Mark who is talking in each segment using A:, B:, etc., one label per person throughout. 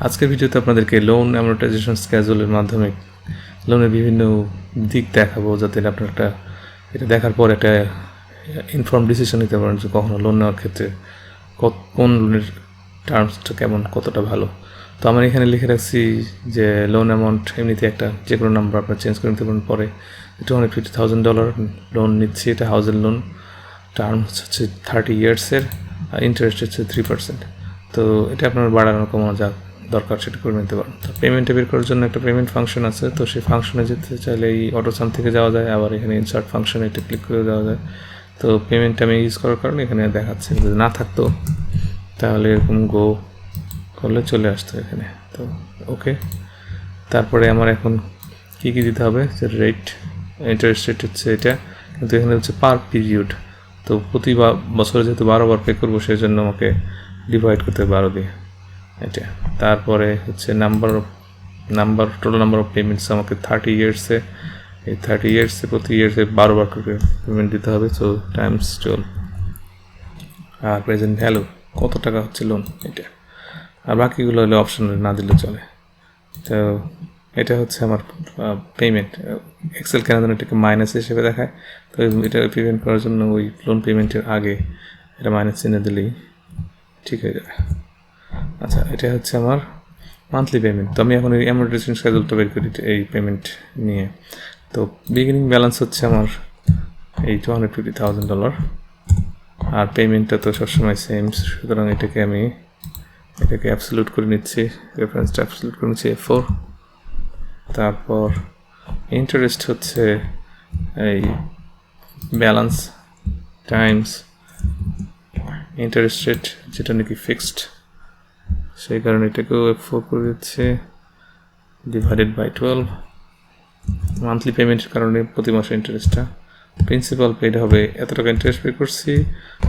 A: আজকের ভিডিওতে আপনাদেরকে লোন অ্যামortization স্কেজুলের মাধ্যমে লোনের বিভিন্ন দিক দেখাবো, যাতে আপনারা এটা দেখার পর একটা ইনফর্ম ডিসিশন নিতে পারেন যে কখনো লোন নেওয়ার ক্ষেত্রে কোন লোনের টার্মসটা কেমন, কতটা ভালো। তো আমার এখানে লিখে রাখছি যে লোন অ্যামাউন্ট এমনিতে একটা যে কোনো নাম্বার আপনার চেঞ্জ করে নিতে পারেন। পরে $250,000 লোন নিচ্ছি, এটা হাউজের লোন। টার্মস হচ্ছে 30 ইয়ার্সের, আর ইন্টারেস্ট হচ্ছে 3%। তো এটা আপনার বাড়ানো কমানো যা দরকার সেটা করে নিতে পারেন। তো পেমেন্টে বের করার জন্য একটা পেমেন্ট ফাংশন আছে, তো সেই ফাংশনে যেতে চাইলে এই অটোসাম থেকে যাওয়া যায়, আবার এখানে ইনসার্ট ফাংশনে এটা ক্লিক করে দেওয়া যায়। তো পেমেন্ট আমি ইউজ করার কারণে এখানে দেখাচ্ছে, যদি না থাকতো তাহলে এরকম গো করলে চলে আসতো এখানে। তো ওকে, তারপরে আমার এখন কী কী দিতে হবে, যে রেট, ইন্টারেস্ট রেট হচ্ছে এটা, কিন্তু এখানে হচ্ছে পার পিরিয়ড। তো প্রতি বছরে যেহেতু 12 বার পে করবো, সেই জন্য আমাকে ডিভাইড করতে হবে 12 দিয়ে এটা। তারপরে হচ্ছে টোটাল নাম্বার অফ পেমেন্টস আমাকে 30 ইয়ার্সে, এই 30 ইয়ার্সে প্রতি ইয়ার্সে 12 বার করে পেমেন্ট দিতে হবে, সো টাইমস 12। আর প্রেজেন্ট ভ্যালু কত টাকা হচ্ছে লোন এটা, আর বাকিগুলো হলে অপশনাল, না দিলে চলে। তো এটা হচ্ছে আমার পেমেন্ট। এক্সেল কেন যেন এটাকে মাইনাস হিসেবে দেখায়, তো এটা পেমেন্ট করার জন্য ওই লোন পেমেন্টের আগে এটা মাইনাস চিহ্ন দিলেই ঠিক হয়ে যাবে। আচ্ছা, এটা হচ্ছে আমার মান্থলি পেমেন্ট। তো আমি এখন এই অ্যামortization স্কেজুলটা বের করি এই পেমেন্ট নিয়ে। তো বিগিনিং ব্যালেন্স হচ্ছে আমার এই $250,000, আর পেমেন্টটা তো সবসময় সেম, সুতরাং এটাকে অ্যাবসলিউট করে নিচ্ছি, রেফারেন্সটা অ্যাবসলিউট করে নিচ্ছি F4। তারপর ইন্টারেস্ট হচ্ছে এই ব্যালেন্স টাইমস ইন্টারেস্ট রেট, যেটা নাকি ফিক্সড, সেই কারণে এটাকেও F4 করে দিচ্ছে, ডিভাইডেড বাই 12। মান্থলি পেমেন্টের কারণে প্রতি মাসে ইন্টারেস্টটা, প্রিন্সিপাল পেড হবে এত টাকা ইন্টারেস্ট পে করছি,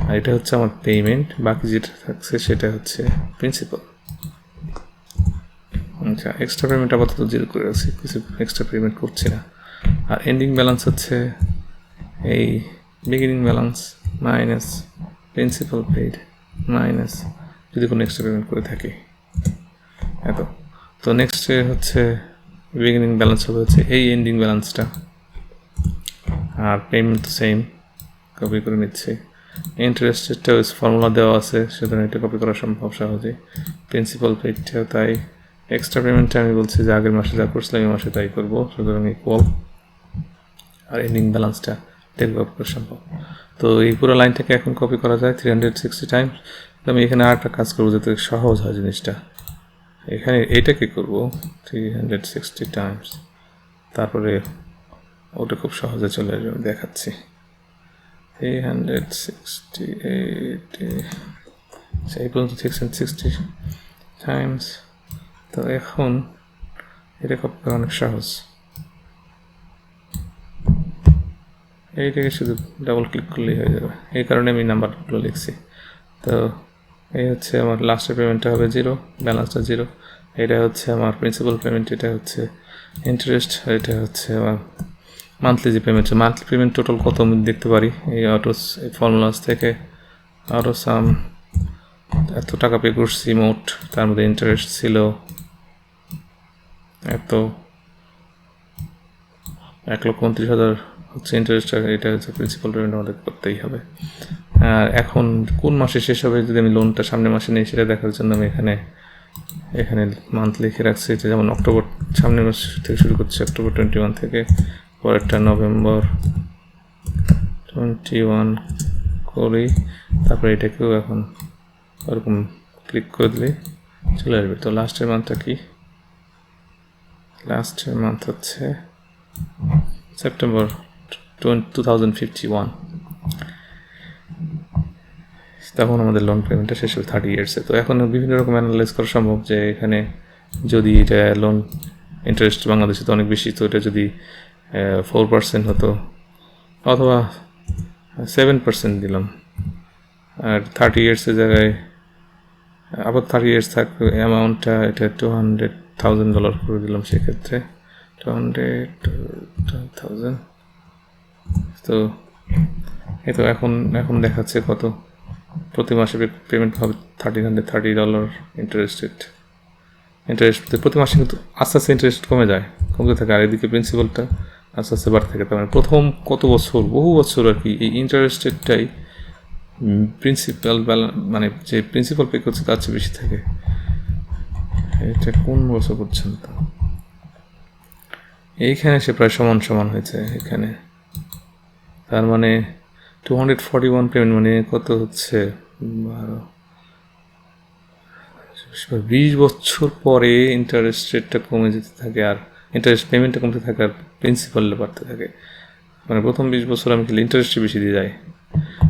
A: আর এটা হচ্ছে আমার পেমেন্ট, বাকি যেটা থাকছে সেটা হচ্ছে প্রিন্সিপাল। আচ্ছা, এক্সট্রা পেমেন্ট আপাতত 0 করে রাখছি, কিছু এক্সট্রা পেমেন্ট করছি না। আর এন্ডিং ব্যালেন্স হচ্ছে এই beginning balance minus principal paid minus যদি কোনো এক্সট্রা পেমেন্ট করে থাকি এত। তো নেক্সটে হচ্ছে বিগিনিং ব্যালেন্স হবে হচ্ছে এই এন্ডিং ব্যালেন্সটা, আর পেমেন্ট তো সেম, কপি করে নিচ্ছি। ইন্টারেস্টেরটাও ফর্মুলা দেওয়া আছে, সুতরাং এটা কপি করা সম্ভব সহজেই। প্রিন্সিপাল পেডটাও তাই। এক্সট্রা পেমেন্টটা আমি বলছি যে আগের মাসে যা করছিলাম এই মাসে তাই করবো, সুতরাং ইকুয়াল। আর এন্ডিং ব্যালেন্সটা এটা কপি করা সম্ভব। তো এই পুরো লাইনটাকে এখন কপি করা যায় 360 টাইমস। আমি এখানে আরেকটা কাজ করবো যাতে সহজ হয় জিনিসটা। এখানে এইটাকে করবো 360 টাইমস, তারপরে ওটা খুব সহজে চলে আসবে, আমি দেখাচ্ছি। 368 সেই পর্যন্ত 360 টাইমস। তো এখন এটা কপি করা অনেক সহজ, এইটাকে শুধু ডাবল ক্লিক করলেই হয়ে যাবে, এই কারণে আমি নাম্বারগুলো লিখছি। তো এই হচ্ছে আমার লাস্টের পেমেন্টটা হবে 0, ব্যালেন্সটা 0। এটা হচ্ছে আমার প্রিন্সিপাল পেমেন্ট, এটা হচ্ছে ইন্টারেস্ট, এটা হচ্ছে আমার মান্থলি যে পেমেন্ট। মান্থলি পেমেন্ট টোটাল কত আমি দেখতে পারি এই ফর্মুলাস থেকে। সাম এত টাকা পে করছি মোট, তার মধ্যে ইন্টারেস্ট ছিল এত, 1,29,000 হচ্ছে ইন্টারেস্ট, এটা হচ্ছে প্রিন্সিপাল পেমেন্ট আমাদের করতেই হবে। আর এখন কোন মাসে শেষ হবে, যদি আমি লোনটা সামনের মাসে নিই সেটা দেখার জন্য আমি এখানে মান্থ লিখে রাখছি, যেমন অক্টোবর সামনের মাস থেকে শুরু করছি, অক্টোবর 21 থেকে, পরেরটা নভেম্বর 21 করি। তারপরে এটাকেও এখন ওরকম ক্লিক করে দিলে চলে আসবে। তো লাস্টের মান্থটা কি, লাস্টের মান্থ হচ্ছে সেপ্টেম্বর 2051, তখন আমাদের লোন পেমেন্টটা শেষ হবে 30 ইয়ার্সে। তো এখন বিভিন্ন রকম অ্যানালাইজ করা সম্ভব, যে এখানে যদি এটা লোন ইন্টারেস্ট বাংলাদেশে তো অনেক বেশি, তো এটা যদি 4% হতো অথবা 7% দিলাম, আর 30 ইয়ার্সের জায়গায় আবার 30 ইয়ার্স থাকবে, অ্যামাউন্টটা এটা $200,000 করে দিলাম, সেক্ষেত্রে 200,000। তো এই তো এখন দেখাচ্ছে কত প্রতি মাসে পেমেন্ট হবে $1,330 ইন্টারেস্ট রেট। ইন্টারেস্ট প্রতি মাসে কিন্তু আস্তে আস্তে ইন্টারেস্ট কমতে থাকে, আর এদিকে প্রিন্সিপালটা আস্তে আস্তে বাড়তে থাকে। তার মানে প্রথম কত বছর, বহু বছর আর কি এই ইন্টারেস্টেডটাই প্রিন্সিপাল মানে যে প্রিন্সিপাল পে করছে তার চেয়ে বেশি থাকে। এটা কোন বছর পর্যন্ত? এইখানে সে প্রায় সমান সমান হয়েছে এখানে। তার মানে 241 পেমেন্ট মানে কত হচ্ছে 20 বছর পরে ইন্টারেস্ট রেটটা কমে যেতে থাকে, আর ইন্টারেস্ট পেমেন্টটা কমতে থাকে, আর প্রিন্সিপালটা বাড়তে থাকে। মানে প্রথম 20 বছর আমি খেলে ইন্টারেস্টই বেশি দিয়ে যাই।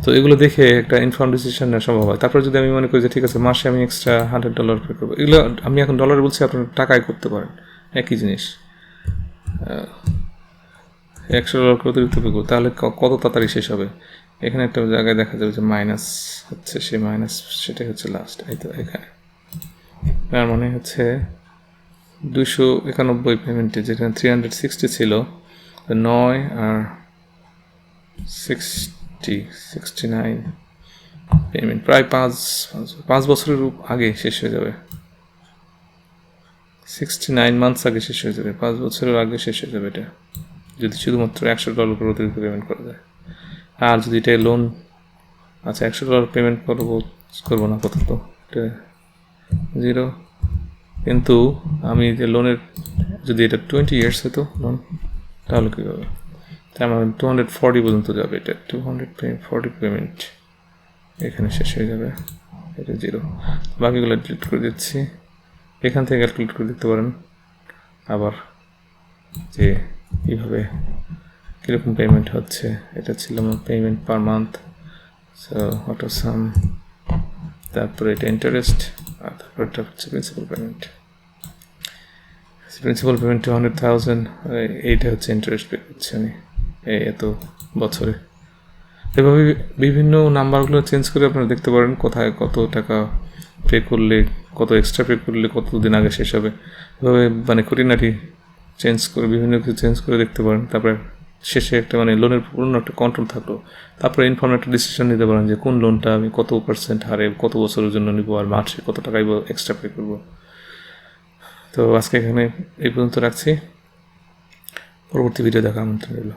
A: তো এগুলো দেখে একটা ইনফর্ম ডিসিশন নেওয়া সম্ভব হয়। তারপর যদি আমি মনে করি যে ঠিক আছে মাসে আমি এক্সট্রা $100 পে করবো, এগুলো আমি এখন ডলারে বলছি, আপনার টাকায় করতে পারেন একই জিনিস। $100 করে অতিরিক্ত পে করবো, তাহলে কত তাড়াতাড়ি শেষ হবে। এখানে একটা জায়গায় দেখা যাবে যে মাইনাস হচ্ছে, সেই মাইনাস সেটাই হচ্ছে লাস্ট। এই তো এখানে তার মানে হচ্ছে 291 পেমেন্টে, যেখানে 360 ছিল, 9 আর 69 পেমেন্ট প্রায় 5 বছরের আগে শেষ হয়ে যাবে। 69 মান্থস আগে শেষ হয়ে যাবে, 5 বছরের আগে শেষ হয়ে যাবে এটা, যদি শুধুমাত্র $100 করে অতিরিক্ত পেমেন্ট করা যায়। আর যদি এটা লোন, আচ্ছা $100 পেমেন্ট করবো না, কত তো এটা 0, কিন্তু আমি যে লোনের যদি এটা 20 ইয়ার্স হতো লোন, তাহলে কী হবে? তার মানে 240 পর্যন্ত যাবে, এটা 240 পেমেন্ট এখানে শেষ হয়ে যাবে, এটা 0। বাকিগুলো ডিলিট করে দিচ্ছি, এখান থেকে ক্যালকুলেট করে দিতে পারেন আবার যে কীভাবে কীরকম পেমেন্ট হচ্ছে। এটা ছিল আমার payment per month, so auto sum, তারপরে এটা ইন্টারেস্ট, আর তারপরে এটা হচ্ছে প্রিন্সিপাল পেমেন্ট। প্রিন্সিপাল পেমেন্ট 200,000, এইটা হচ্ছে ইন্টারেস্ট পে করছি আমি এত বছরে। এভাবে বিভিন্ন নাম্বারগুলো চেঞ্জ করে আপনারা দেখতে পারেন কোথায় কত টাকা পে করলে, কত এক্সট্রা পে করলে কত দিন আগে শেষ হবে। এভাবে মানে খুঁটিনাটি চেঞ্জ করে বিভিন্ন কিছু চেঞ্জ করে দেখতে পারেন। তারপরে শেষে একটা মানে লোনের পূর্ণ একটা কন্ট্রোল থাকলো। তারপরে ইনফর্ম একটা ডিসিশন নিতে পারেন যে কোন লোনটা আমি কত % হারে কত বছরের জন্য নিব, আর মাসে কত টাকাই এক্সট্রা পে করবো। তো আজকে এখানে এই পর্যন্ত রাখছি, পরবর্তী ভিডিও দেখা আমন্ত্রণ রইল।